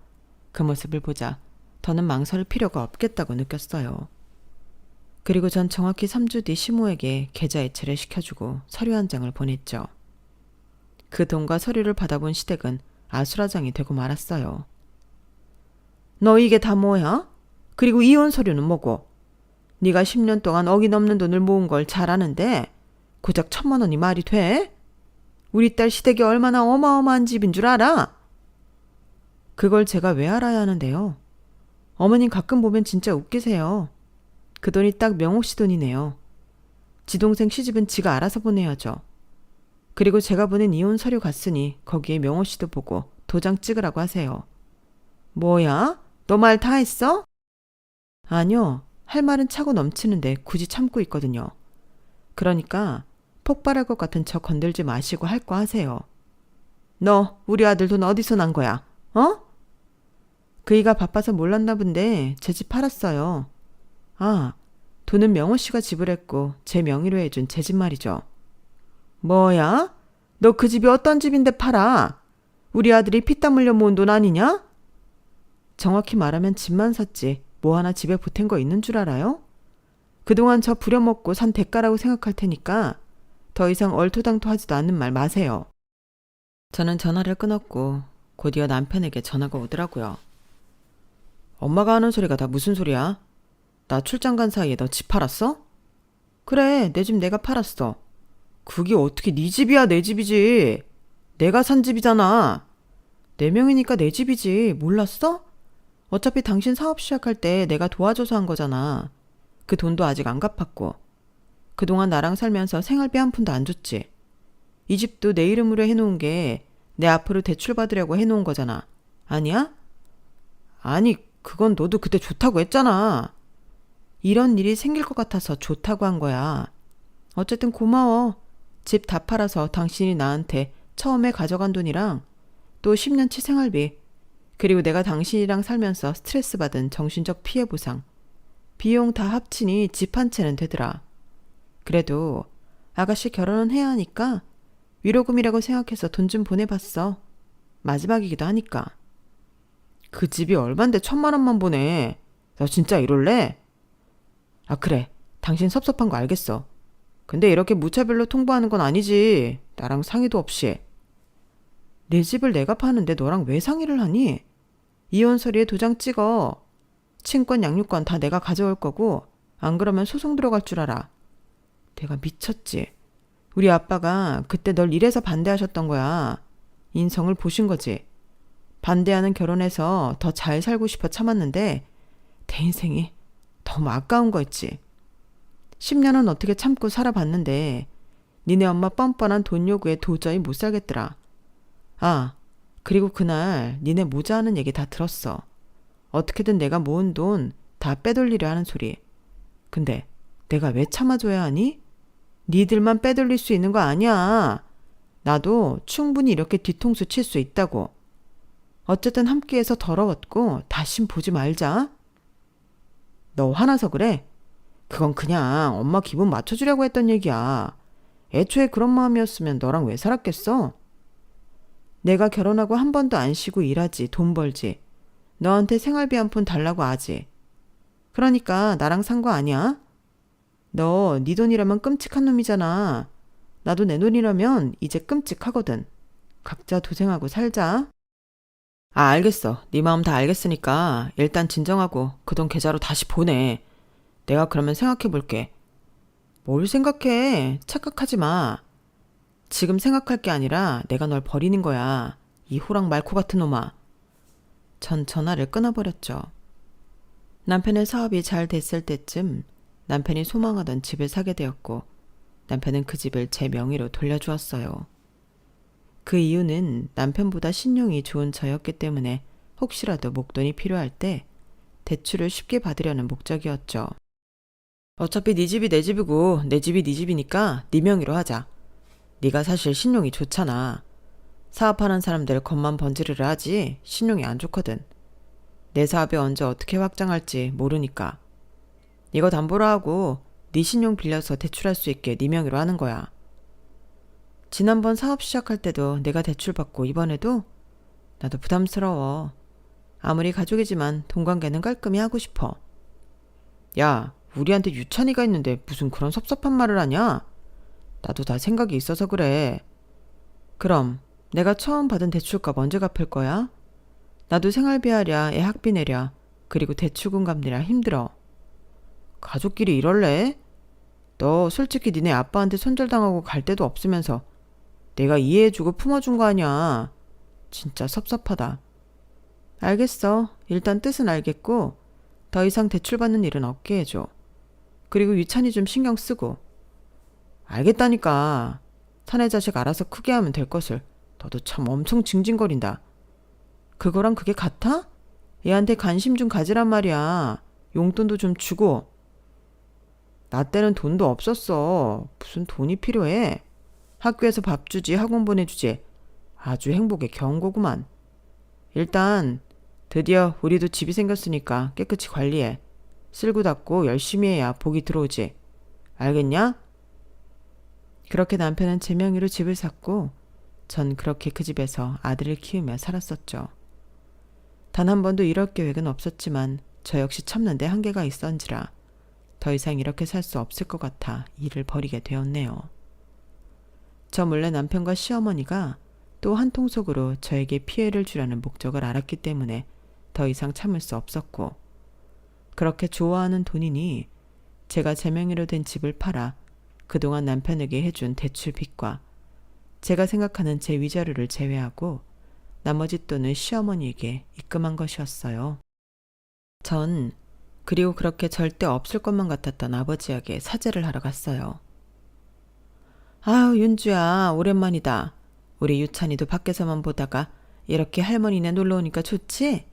그 모습을 보자 더는 망설일 필요가 없겠다고 느꼈어요. 그리고 전 정확히 3주 뒤 시모에게 계좌 이체를 시켜주고 서류 한 장을 보냈죠. 그 돈과 서류를 받아본 시댁은 아수라장이 되고 말았어요. 너 이게 다 뭐야? 그리고 이혼 서류는 뭐고? 네가 10년 동안 어기넘는 돈을 모은 걸 잘 아는데 고작 1,000만 원이 말이 돼? 우리 딸 시댁이 얼마나 어마어마한 집인 줄 알아? 그걸 제가 왜 알아야 하는데요? 어머님 가끔 보면 진짜 웃기세요. 그 돈이 딱 명옥 씨 돈이네요. 지 동생 시집은 지가 알아서 보내야죠. 그리고 제가 보낸 이혼 서류 갔으니 거기에 명옥 씨도 보고 도장 찍으라고 하세요. 뭐야? 너 말 다 했어? 아니요. 할 말은 차고 넘치는데 굳이 참고 있거든요. 그러니까 폭발할 것 같은 척 건들지 마시고 할 거 하세요. 너 우리 아들 돈 어디서 난 거야? 어? 그이가 바빠서 몰랐나 본데 제 집 팔았어요. 아, 돈은 명호 씨가 지불했고 제 명의로 해준 제 집 말이죠. 뭐야? 너 그 집이 어떤 집인데 팔아? 우리 아들이 피땀 흘려 모은 돈 아니냐? 정확히 말하면 집만 샀지 뭐 하나 집에 보탠 거 있는 줄 알아요? 그동안 저 부려먹고 산 대가라고 생각할 테니까 더 이상 얼토당토하지도 않는 말 마세요. 저는 전화를 끊었고 곧이어 남편에게 전화가 오더라고요. 엄마가 하는 소리가 다 무슨 소리야? 나 출장 간 사이에 너 집 팔았어? 그래, 내 집 내가 팔았어. 그게 어떻게 네 집이야, 내 집이지. 내가 산 집이잖아. 네 명이니까 내 집이지. 몰랐어? 어차피 당신 사업 시작할 때 내가 도와줘서 한 거잖아. 그 돈도 아직 안 갚았고. 그동안 나랑 살면서 생활비 한 푼도 안 줬지. 이 집도 내 이름으로 해놓은 게 내 앞으로 대출 받으려고 해놓은 거잖아. 아니야? 아니, 그건 너도 그때 좋다고 했잖아. 이런 일이 생길 것 같아서 좋다고 한 거야. 어쨌든 고마워. 집 다 팔아서 당신이 나한테 처음에 가져간 돈이랑 또 10년치 생활비, 그리고 내가 당신이랑 살면서 스트레스 받은 정신적 피해 보상, 비용 다 합치니 집 한 채는 되더라. 그래도 아가씨 결혼은 해야 하니까 위로금이라고 생각해서 돈 좀 보내봤어. 마지막이기도 하니까. 그 집이 얼만데 1,000만 원만 보내. 너 진짜 이럴래? 아, 그래. 당신 섭섭한 거 알겠어. 근데 이렇게 무차별로 통보하는 건 아니지. 나랑 상의도 없이. 내 집을 내가 파는데 너랑 왜 상의를 하니? 이혼 서류에 도장 찍어. 친권 양육권 다 내가 가져올 거고 안 그러면 소송 들어갈 줄 알아. 내가 미쳤지. 우리 아빠가 그때 널 이래서 반대하셨던 거야. 인성을 보신 거지. 반대하는 결혼해서 더 잘 살고 싶어 참았는데 내 인생이 너무 아까운 거였지. 10년은 어떻게 참고 살아봤는데 니네 엄마 뻔뻔한 돈 요구에 도저히 못 살겠더라. 아, 그리고 그날 니네 모자 하는 얘기 다 들었어. 어떻게든 내가 모은 돈 다 빼돌리려 하는 소리. 근데 내가 왜 참아줘야 하니? 니들만 빼돌릴 수 있는 거 아니야. 나도 충분히 이렇게 뒤통수 칠 수 있다고. 어쨌든 함께해서 더러웠고 다신 보지 말자. 너 화나서 그래? 그건 그냥 엄마 기분 맞춰주려고 했던 얘기야. 애초에 그런 마음이었으면 너랑 왜 살았겠어? 내가 결혼하고 한 번도 안 쉬고 일하지, 돈 벌지. 너한테 생활비 한 푼 달라고 하지. 그러니까 나랑 산 거 아니야? 너 네 돈이라면 끔찍한 놈이잖아. 나도 내 돈이라면 이제 끔찍하거든. 각자 도생하고 살자. 아, 알겠어. 네 마음 다 알겠으니까 일단 진정하고 그 돈 계좌로 다시 보내. 내가 그러면 생각해 볼게. 뭘 생각해? 착각하지 마. 지금 생각할 게 아니라 내가 널 버리는 거야. 이 호랑 말코 같은 놈아. 전 전화를 끊어버렸죠. 남편의 사업이 잘 됐을 때쯤 남편이 소망하던 집을 사게 되었고 남편은 그 집을 제 명의로 돌려주었어요. 그 이유는 남편보다 신용이 좋은 저였기 때문에 혹시라도 목돈이 필요할 때 대출을 쉽게 받으려는 목적이었죠. 어차피 네 집이 내 집이고 내 집이 네 집이니까 네 명의로 하자. 네가 사실 신용이 좋잖아. 사업하는 사람들 겉만 번지르르 하지 신용이 안 좋거든. 내 사업이 언제 어떻게 확장할지 모르니까. 이거 담보로 하고 네 신용 빌려서 대출할 수 있게 네 명의로 하는 거야. 지난번 사업 시작할 때도 내가 대출받고 이번에도 나도 부담스러워. 아무리 가족이지만 돈 관계는 깔끔히 하고 싶어. 야, 우리한테 유찬이가 있는데 무슨 그런 섭섭한 말을 하냐? 나도 다 생각이 있어서 그래. 그럼 내가 처음 받은 대출값 언제 갚을 거야? 나도 생활비 하랴, 애 학비 내랴, 그리고 대출금 갚느라 힘들어. 가족끼리 이럴래? 너 솔직히 니네 아빠한테 손절당하고 갈 데도 없으면서 내가 이해해주고 품어준 거 아니야. 진짜 섭섭하다. 알겠어. 일단 뜻은 알겠고 더 이상 대출받는 일은 없게 해줘. 그리고 유찬이 좀 신경 쓰고. 알겠다니까. 사내 자식 알아서 크게 하면 될 것을. 너도 참 엄청 징징거린다. 그거랑 그게 같아? 얘한테 관심 좀 가지란 말이야. 용돈도 좀 주고. 나 때는 돈도 없었어. 무슨 돈이 필요해? 학교에서 밥 주지, 학원 보내주지. 아주 행복의 경고구만. 일단 드디어 우리도 집이 생겼으니까 깨끗이 관리해. 쓸고 닦고 열심히 해야 복이 들어오지. 알겠냐? 그렇게 남편은 제 명의로 집을 샀고 전 그렇게 그 집에서 아들을 키우며 살았었죠. 단 한 번도 이럴 계획은 없었지만 저 역시 참는데 한계가 있었는지라 더 이상 이렇게 살 수 없을 것 같아 일을 벌이게 되었네요. 저 몰래 남편과 시어머니가 또 한 통속으로 저에게 피해를 주려는 목적을 알았기 때문에 더 이상 참을 수 없었고 그렇게 좋아하는 돈이니 제가 제 명의로 된 집을 팔아 그동안 남편에게 해준 대출 빚과 제가 생각하는 제 위자료를 제외하고 나머지 돈을 시어머니에게 입금한 것이었어요. 전 그리고 그렇게 절대 없을 것만 같았던 아버지에게 사죄를 하러 갔어요. 아유, 윤주야, 오랜만이다. 우리 유찬이도 밖에서만 보다가 이렇게 할머니네 놀러 오니까 좋지?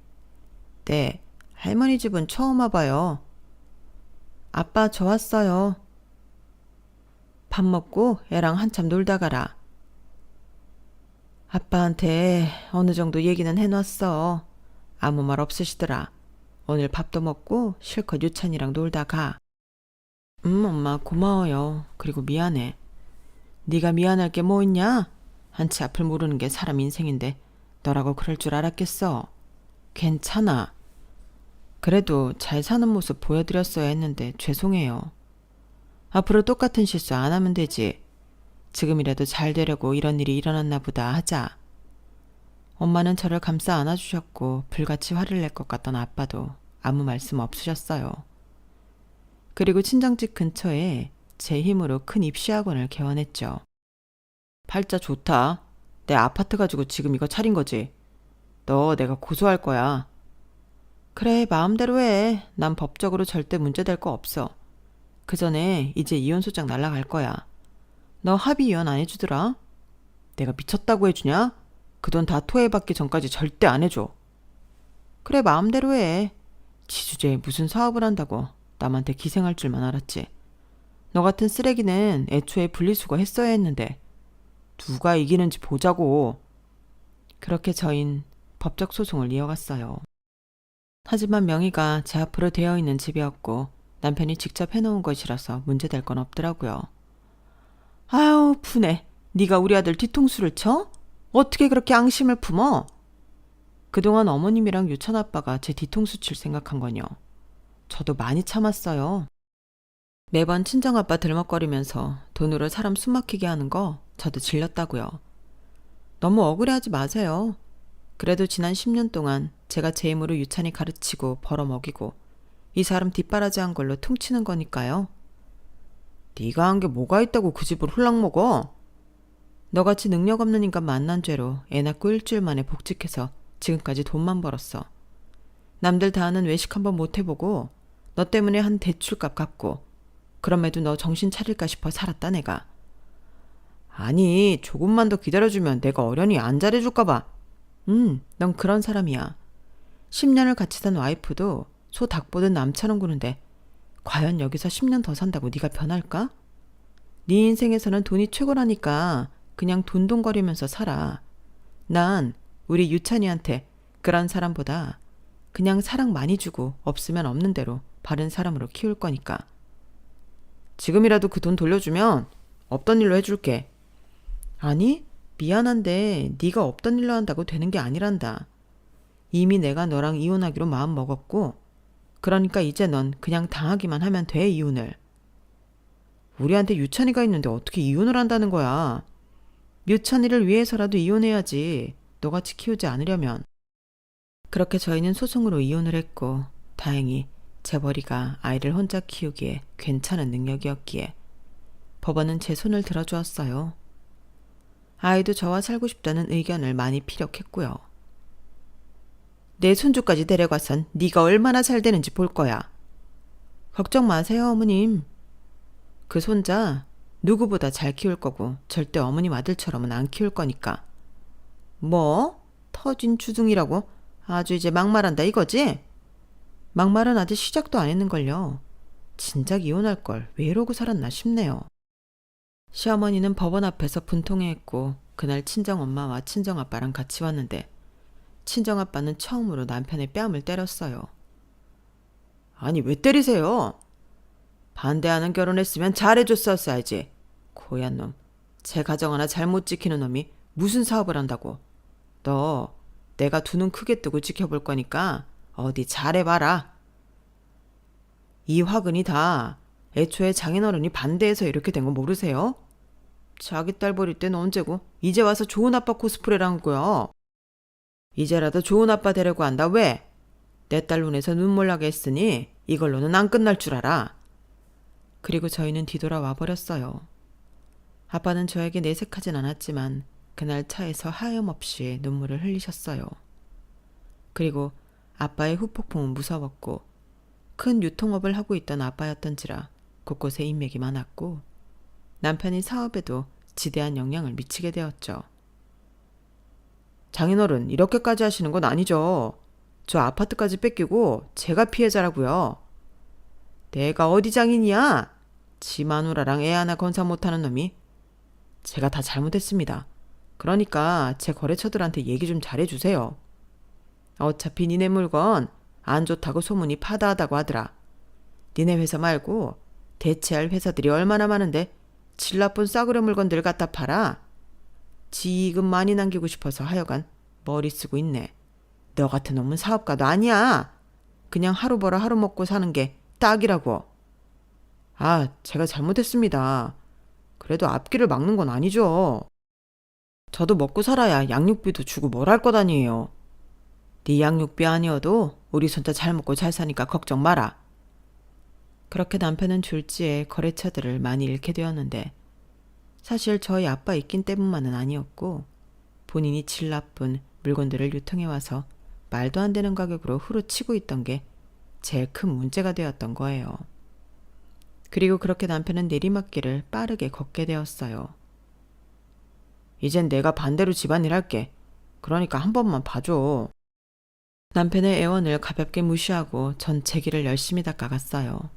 네, 할머니 집은 처음 와봐요. 아빠 저 왔어요. 밥 먹고 애랑 한참 놀다 가라. 아빠한테 어느 정도 얘기는 해놨어. 아무 말 없으시더라. 오늘 밥도 먹고 실컷 유찬이랑 놀다 가. 엄마 고마워요. 그리고 미안해. 네가 미안할 게 뭐 있냐? 한치 앞을 모르는 게 사람 인생인데 너라고 그럴 줄 알았겠어. 괜찮아. 그래도 잘 사는 모습 보여드렸어야 했는데 죄송해요. 앞으로 똑같은 실수 안 하면 되지. 지금이라도 잘 되려고 이런 일이 일어났나 보다 하자. 엄마는 저를 감싸 안아주셨고 불같이 화를 낼 것 같던 아빠도 아무 말씀 없으셨어요. 그리고 친정집 근처에 제 힘으로 큰 입시학원을 개원했죠. 팔자 좋다. 내 아파트 가지고 지금 이거 차린 거지. 너 내가 고소할 거야. 그래, 마음대로 해. 난 법적으로 절대 문제될 거 없어. 그 전에 이제 이혼소장 날라갈 거야. 너 합의 이혼 안 해주더라? 내가 미쳤다고 해주냐? 그 돈 다 토해받기 전까지 절대 안 해줘. 그래, 마음대로 해. 지 주제에 무슨 사업을 한다고 남한테 기생할 줄만 알았지. 너 같은 쓰레기는 애초에 분리수거 했어야 했는데 누가 이기는지 보자고. 그렇게 저흰 법적 소송을 이어갔어요. 하지만 명의가 제 앞으로 되어 있는 집이었고 남편이 직접 해놓은 것이라서 문제될 건 없더라고요. 아유, 푸네. 네가 우리 아들 뒤통수를 쳐? 어떻게 그렇게 앙심을 품어? 그동안 어머님이랑 유천 아빠가 제 뒤통수 칠 생각한 거뇨. 저도 많이 참았어요. 매번 친정아빠 들먹거리면서 돈으로 사람 숨막히게 하는 거 저도 질렸다고요. 너무 억울해하지 마세요. 그래도 지난 10년 동안 제가 제 힘으로 유찬이 가르치고 벌어먹이고 이 사람 뒷바라지한 걸로 퉁치는 거니까요. 네가 한 게 뭐가 있다고 그 집을 홀랑 먹어? 너같이 능력 없는 인간 만난 죄로 애 낳고 일주일 만에 복직해서 지금까지 돈만 벌었어. 남들 다 하는 외식 한번 못 해보고 너 때문에 한 대출값 갚고 그럼에도 너 정신 차릴까 싶어 살았다 내가. 아니 조금만 더 기다려주면 내가 어련히 안 잘해줄까 봐. 넌 그런 사람이야. 10년을 같이 산 와이프도 소 닭 보듯 남처럼 구는데 과연 여기서 10년 더 산다고 네가 변할까? 네 인생에서는 돈이 최고라니까 그냥 돈돈거리면서 살아. 난 우리 유찬이한테 그런 사람보다 그냥 사랑 많이 주고 없으면 없는 대로 바른 사람으로 키울 거니까. 지금이라도 그 돈 돌려주면 없던 일로 해줄게. 아니, 미안한데 네가 없던 일로 한다고 되는 게 아니란다. 이미 내가 너랑 이혼하기로 마음 먹었고 그러니까 이제 넌 그냥 당하기만 하면 돼, 이혼을. 우리한테 유찬이가 있는데 어떻게 이혼을 한다는 거야. 유찬이를 위해서라도 이혼해야지. 너같이 키우지 않으려면. 그렇게 저희는 소송으로 이혼을 했고 다행히 재벌이가 아이를 혼자 키우기에 괜찮은 능력이었기에 법원은 제 손을 들어주었어요. 아이도 저와 살고 싶다는 의견을 많이 피력했고요. 내 손주까지 데려가선 네가 얼마나 잘 되는지 볼 거야. 걱정 마세요, 어머님. 그 손자 누구보다 잘 키울 거고 절대 어머님 아들처럼은 안 키울 거니까. 뭐? 터진 주둥이라고? 아주 이제 막말한다 이거지? 막말은 아직 시작도 안 했는걸요. 진작 이혼할 걸 왜 이러고 살았나 싶네요. 시어머니는 법원 앞에서 분통회했고 그날 친정엄마와 친정아빠랑 같이 왔는데 친정아빠는 처음으로 남편의 뺨을 때렸어요. 아니 왜 때리세요? 반대하는 결혼했으면 잘해줬었어야지. 고얀 놈. 제 가정 하나 잘못 지키는 놈이 무슨 사업을 한다고. 너 내가 두 눈 크게 뜨고 지켜볼 거니까 어디 잘해봐라. 이 화근이 다 애초에 장인어른이 반대해서 이렇게 된 거 모르세요? 자기 딸 버릴 땐 언제고 이제 와서 좋은 아빠 코스프레라는 거야. 이제라도 좋은 아빠 되려고 한다. 왜? 내 딸 눈에서 눈물 나게 했으니 이걸로는 안 끝날 줄 알아. 그리고 저희는 뒤돌아와 버렸어요. 아빠는 저에게 내색하진 않았지만 그날 차에서 하염없이 눈물을 흘리셨어요. 그리고 아빠의 후폭풍은 무서웠고 큰 유통업을 하고 있던 아빠였던지라 곳곳에 인맥이 많았고 남편이 사업에도 지대한 영향을 미치게 되었죠. 장인어른 이렇게까지 하시는 건 아니죠. 저 아파트까지 뺏기고 제가 피해자라고요. 내가 어디 장인이야? 지 마누라랑 애 하나 건사 못하는 놈이. 제가 다 잘못했습니다. 그러니까 제 거래처들한테 얘기 좀 잘해주세요. 어차피 니네 물건 안 좋다고 소문이 파다하다고 하더라. 니네 회사 말고 대체할 회사들이 얼마나 많은데 질 나쁜 싸구려 물건들 갖다 팔아. 지금 많이 남기고 싶어서 하여간 머리 쓰고 있네. 너 같은 놈은 사업가도 아니야. 그냥 하루 벌어 하루 먹고 사는 게 딱이라고. 아, 제가 잘못했습니다. 그래도 앞길을 막는 건 아니죠. 저도 먹고 살아야 양육비도 주고 뭘 할 것 아니에요. 네 양육비 아니어도 우리 손자 잘 먹고 잘 사니까 걱정 마라. 그렇게 남편은 졸지에 거래처들을 많이 잃게 되었는데 사실 저희 아빠 있긴 때문만은 아니었고 본인이 질 나쁜 물건들을 유통해와서 말도 안 되는 가격으로 후려치고 있던 게 제일 큰 문제가 되었던 거예요. 그리고 그렇게 남편은 내리막길을 빠르게 걷게 되었어요. 이젠 내가 반대로 집안일 할게. 그러니까 한 번만 봐줘. 남편의 애원을 가볍게 무시하고 전 제 길을 열심히 닦아갔어요.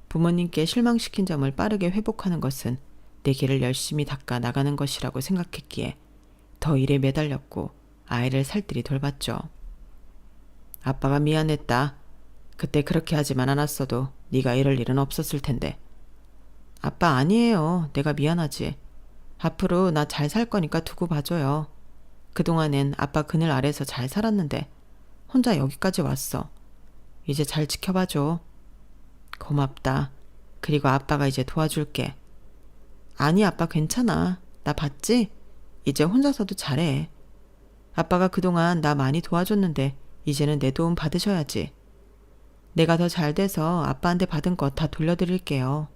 부모님께 실망시킨 점을 빠르게 회복하는 것은 내 길을 열심히 닦아 나가는 것이라고 생각했기에 더 일에 매달렸고 아이를 살뜰히 돌봤죠. 아빠가 미안했다. 그때 그렇게 하지만 않았어도 네가 이럴 일은 없었을 텐데. 아빠 아니에요. 내가 미안하지. 앞으로 나 잘 살 거니까 두고 봐줘요. 그동안엔 아빠 그늘 아래서 잘 살았는데 혼자 여기까지 왔어. 이제 잘 지켜봐줘. 고맙다. 그리고 아빠가 이제 도와줄게. 아니 아빠 괜찮아. 나 봤지? 이제 혼자서도 잘해. 아빠가 그동안 나 많이 도와줬는데 이제는 내 도움 받으셔야지. 내가 더 잘 돼서 아빠한테 받은 거 다 돌려드릴게요.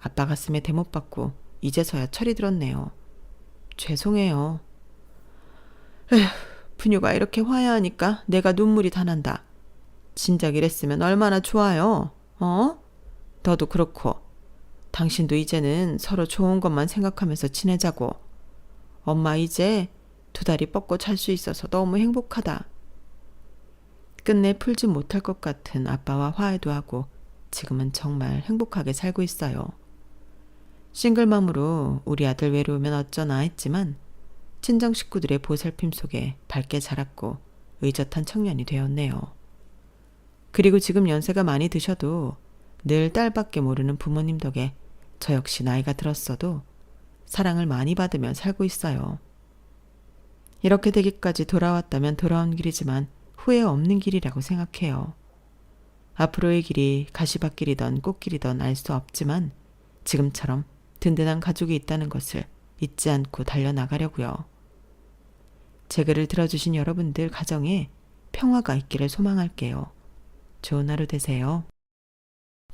아빠 가슴에 대못 받고 이제서야 철이 들었네요. 죄송해요. 에휴, 분유가 이렇게 화해하니까 내가 눈물이 다 난다. 진작 이랬으면 얼마나 좋아요. 어? 너도 그렇고 당신도 이제는 서로 좋은 것만 생각하면서 지내자고. 엄마 이제 두 다리 뻗고 잘 수 있어서 너무 행복하다. 끝내 풀지 못할 것 같은 아빠와 화해도 하고 지금은 정말 행복하게 살고 있어요. 싱글맘으로 우리 아들 외로우면 어쩌나 했지만 친정 식구들의 보살핌 속에 밝게 자랐고 의젓한 청년이 되었네요. 그리고 지금 연세가 많이 드셔도 늘 딸밖에 모르는 부모님 덕에 저 역시 나이가 들었어도 사랑을 많이 받으며 살고 있어요. 이렇게 되기까지 돌아왔다면 돌아온 길이지만 후회 없는 길이라고 생각해요. 앞으로의 길이 가시밭길이던 꽃길이던 알 수 없지만 지금처럼 든든한 가족이 있다는 것을 잊지 않고 달려나가려고요. 제 글을 들어주신 여러분들 가정에 평화가 있기를 소망할게요. 좋은 하루 되세요.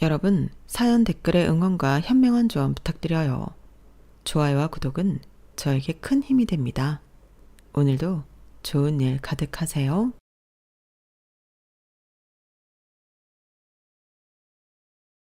여러분, 사연 댓글에 응원과 현명한 조언 부탁드려요. 좋아요와 구독은 저에게 큰 힘이 됩니다. 오늘도 좋은 일 가득하세요.